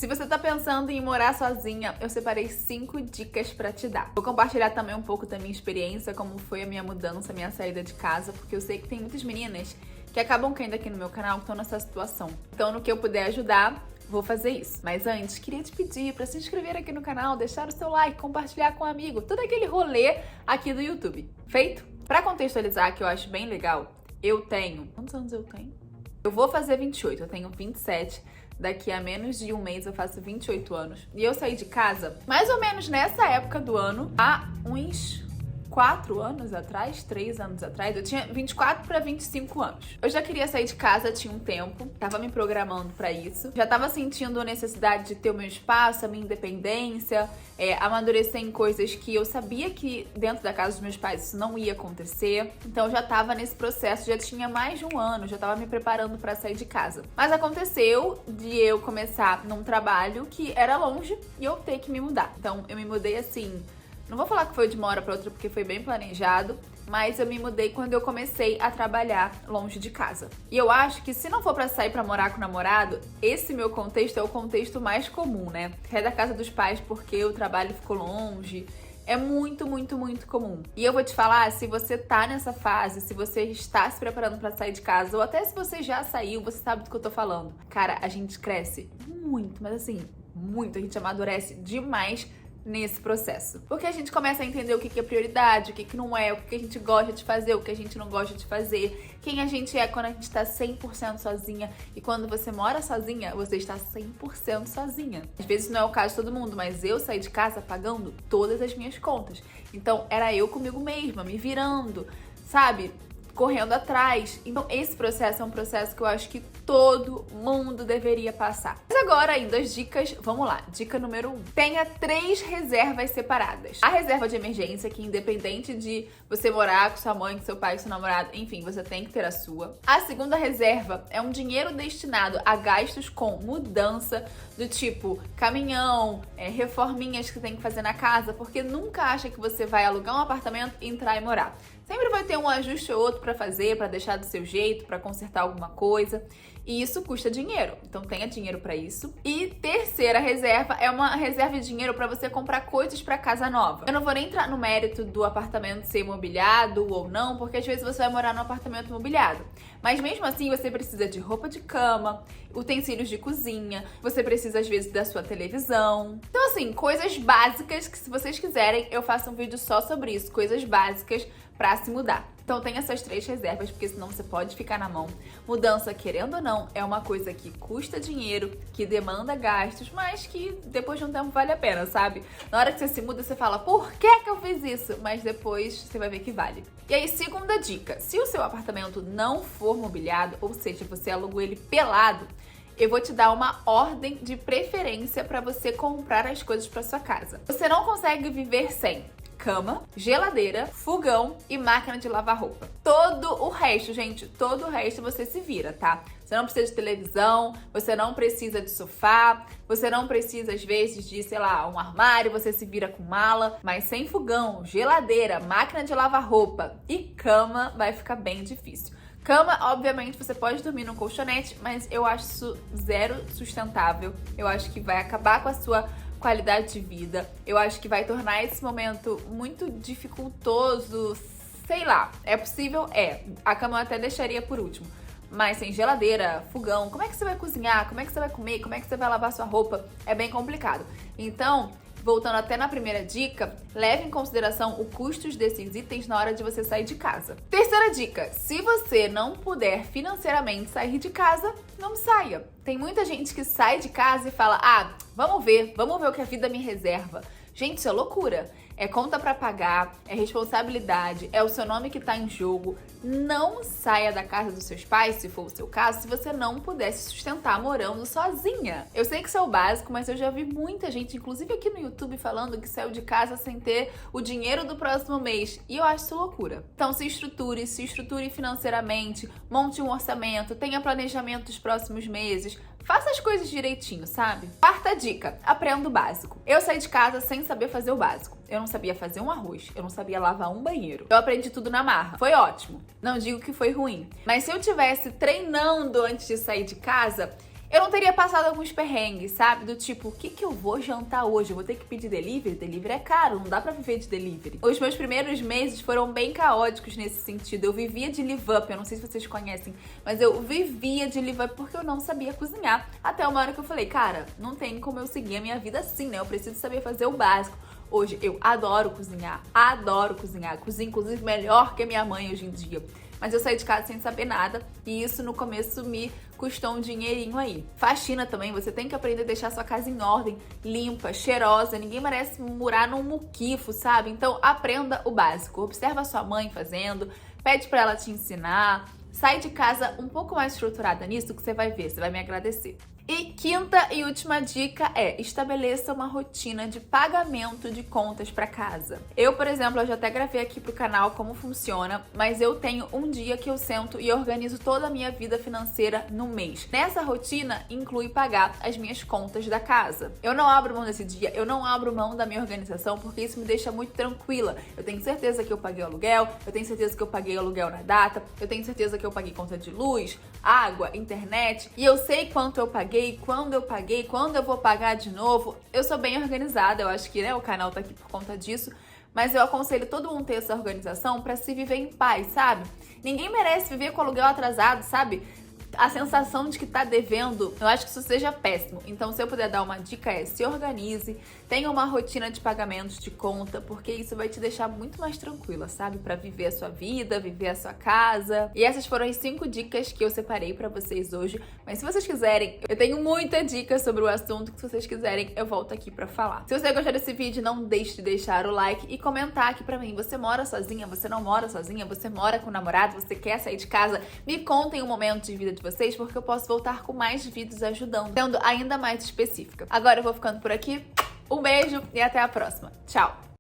Se você tá pensando em morar sozinha, eu separei 5 dicas pra te dar. Vou compartilhar também um pouco da minha experiência, como foi a minha mudança, a minha saída de casa, porque eu sei que tem muitas meninas que acabam caindo aqui no meu canal que estão nessa situação. Então, no que eu puder ajudar, vou fazer isso. Mas antes, queria te pedir pra se inscrever aqui no canal, deixar o seu like, compartilhar com um amigo, todo aquele rolê aqui do YouTube. Feito? Pra contextualizar, que eu acho bem legal, eu tenho... Quantos anos eu tenho? Eu vou fazer 28, eu tenho 27. Daqui a menos de um mês eu faço 28 anos. E eu saí de casa mais ou menos nessa época do ano, há uns 4 anos atrás, 3 anos atrás. Eu tinha 24 para 25 anos. Eu já queria sair de casa, tinha um tempo, tava me programando para isso. Já tava sentindo a necessidade de ter o meu espaço, a minha independência, amadurecer em coisas que eu sabia que dentro da casa dos meus pais isso não ia acontecer. Então eu já tava nesse processo, já tinha mais de um ano, já tava me preparando para sair de casa. Mas aconteceu de eu começar num trabalho que era longe e eu ter que me mudar. Então eu me mudei assim... Não vou falar que foi de uma hora para outra porque foi bem planejado, mas eu me mudei quando eu comecei a trabalhar longe de casa. E eu acho que se não for para sair para morar com o namorado, esse meu contexto é o contexto mais comum, né? É da casa dos pais porque o trabalho ficou longe. É muito, muito, muito comum. E eu vou te falar, se você tá nessa fase, se você está se preparando para sair de casa, ou até se você já saiu, você sabe do que eu tô falando. Cara, a gente cresce muito, mas assim, muito. A gente amadurece demais nesse processo. Porque a gente começa a entender o que é prioridade, o que não é, o que a gente gosta de fazer, o que a gente não gosta de fazer, quem a gente é quando a gente tá 100% sozinha. E quando você mora sozinha, você está 100% sozinha. Às vezes não é o caso de todo mundo, mas eu saí de casa pagando todas as minhas contas. Então era eu comigo mesma, me virando, sabe? Correndo atrás. Então esse processo é um processo que eu acho que todo mundo deveria passar. Mas agora, indo às dicas, vamos lá. Dica número 1. Tenha 3 reservas separadas. A reserva de emergência, que independente de você morar com sua mãe, com seu pai, com seu namorado, enfim, você tem que ter a sua. A segunda reserva é um dinheiro destinado a gastos com mudança, do tipo caminhão, reforminhas que tem que fazer na casa, porque nunca acha que você vai alugar um apartamento, entrar e morar. Sempre vai ter um ajuste ou outro para fazer, para deixar do seu jeito, para consertar alguma coisa. E isso custa dinheiro. Então tenha dinheiro para isso. E terceira reserva é uma reserva de dinheiro para você comprar coisas para casa nova. Eu não vou nem entrar no mérito do apartamento ser mobiliado ou não, porque às vezes você vai morar num apartamento mobiliado. Mas mesmo assim você precisa de roupa de cama, utensílios de cozinha, você precisa às vezes da sua televisão. Então assim, coisas básicas que se vocês quiserem eu faço um vídeo só sobre isso, coisas básicas para se mudar. Então tem essas 3 reservas, porque senão você pode ficar na mão. Mudança, querendo ou não, é uma coisa que custa dinheiro, que demanda gastos, mas que depois de um tempo vale a pena, sabe? Na hora que você se muda, você fala, por que eu fiz isso? Mas depois você vai ver que vale. E aí, segunda dica, se o seu apartamento não for mobiliado, ou seja, você alugou ele pelado, eu vou te dar uma ordem de preferência para você comprar as coisas para sua casa. Você não consegue viver sem cama, geladeira, fogão e máquina de lavar roupa. Todo o resto, gente, todo o resto você se vira, tá? Você não precisa de televisão, você não precisa de sofá, você não precisa, às vezes, de, sei lá, um armário, você se vira com mala, mas sem fogão, geladeira, máquina de lavar roupa e cama vai ficar bem difícil. Cama, obviamente, você pode dormir num colchonete, mas eu acho isso zero sustentável. Eu acho que vai acabar com a sua qualidade de vida. Eu acho que vai tornar esse momento muito dificultoso, sei lá. É possível? É. A cama eu até deixaria por último. Mas sem geladeira, fogão, como é que você vai cozinhar? Como é que você vai comer? Como é que você vai lavar sua roupa? É bem complicado. Então, voltando até na primeira dica, leve em consideração o custo desses itens na hora de você sair de casa. Terceira dica, se você não puder financeiramente sair de casa, não saia. Tem muita gente que sai de casa e fala, vamos ver o que a vida me reserva. Gente, isso é loucura. É conta pra pagar, é responsabilidade, é o seu nome que tá em jogo. Não saia da casa dos seus pais, se for o seu caso, se você não puder se sustentar morando sozinha. Eu sei que isso é o básico, mas eu já vi muita gente, inclusive aqui no YouTube, falando que saiu de casa sem ter o dinheiro do próximo mês. E eu acho isso loucura. Então se estruture financeiramente, monte um orçamento, tenha planejamento dos próximos meses. Faça as coisas direitinho, sabe? Quarta dica, aprenda o básico. Eu saí de casa sem saber fazer o básico. Eu não sabia fazer um arroz, eu não sabia lavar um banheiro. Eu aprendi tudo na marra. Foi ótimo. Não digo que foi ruim. Mas se eu tivesse treinando antes de sair de casa, eu não teria passado alguns perrengues, sabe? Do tipo, o que eu vou jantar hoje? Eu vou ter que pedir delivery? Delivery é caro, não dá pra viver de delivery. Os meus primeiros meses foram bem caóticos nesse sentido. Eu vivia de live up, eu não sei se vocês conhecem, mas eu vivia de live up porque eu não sabia cozinhar. Até uma hora que eu falei, cara, não tem como eu seguir a minha vida assim, né? Eu preciso saber fazer o básico. Hoje eu adoro cozinhar, cozinho inclusive melhor que a minha mãe hoje em dia. Mas eu saí de casa sem saber nada e isso no começo me custou um dinheirinho aí. Faxina também, você tem que aprender a deixar sua casa em ordem, limpa, cheirosa. Ninguém merece morar num muquifo, sabe? Então aprenda o básico. Observa a sua mãe fazendo, pede pra ela te ensinar. Sai de casa um pouco mais estruturada nisso que você vai ver, você vai me agradecer. E quinta e última dica é: estabeleça uma rotina de pagamento de contas para casa. Eu, por exemplo, eu já até gravei aqui pro canal como funciona, mas eu tenho um dia que eu sento e organizo toda a minha vida financeira no mês. Nessa rotina inclui pagar as minhas contas da casa. Eu não abro mão desse dia, eu não abro mão da minha organização, porque isso me deixa muito tranquila. Eu tenho certeza que eu paguei o aluguel, eu tenho certeza que eu paguei o aluguel na data, eu tenho certeza que eu paguei conta de luz, água, internet, e eu sei quanto eu paguei, quando eu paguei, quando eu vou pagar de novo. Eu sou bem organizada, eu acho que, né, o canal tá aqui por conta disso, mas eu aconselho todo mundo ter essa organização pra se viver em paz, sabe? Ninguém merece viver com aluguel atrasado, sabe? A sensação de que tá devendo, eu acho que isso seja péssimo. Então, se eu puder dar uma dica é: se organize, tenha uma rotina de pagamentos de conta, porque isso vai te deixar muito mais tranquila, sabe? Pra viver a sua vida, viver a sua casa. E essas foram as 5 dicas que eu separei pra vocês hoje. Mas se vocês quiserem, eu tenho muita dica sobre o assunto, que se vocês quiserem, eu volto aqui pra falar. Se você gostou desse vídeo, não deixe de deixar o like e comentar aqui pra mim. Você mora sozinha? Você não mora sozinha? Você mora com o namorado? Você quer sair de casa? Me contem um momento de vida de vocês, porque eu posso voltar com mais vídeos ajudando, sendo ainda mais específica. Agora eu vou ficando por aqui. Um beijo e até a próxima. Tchau!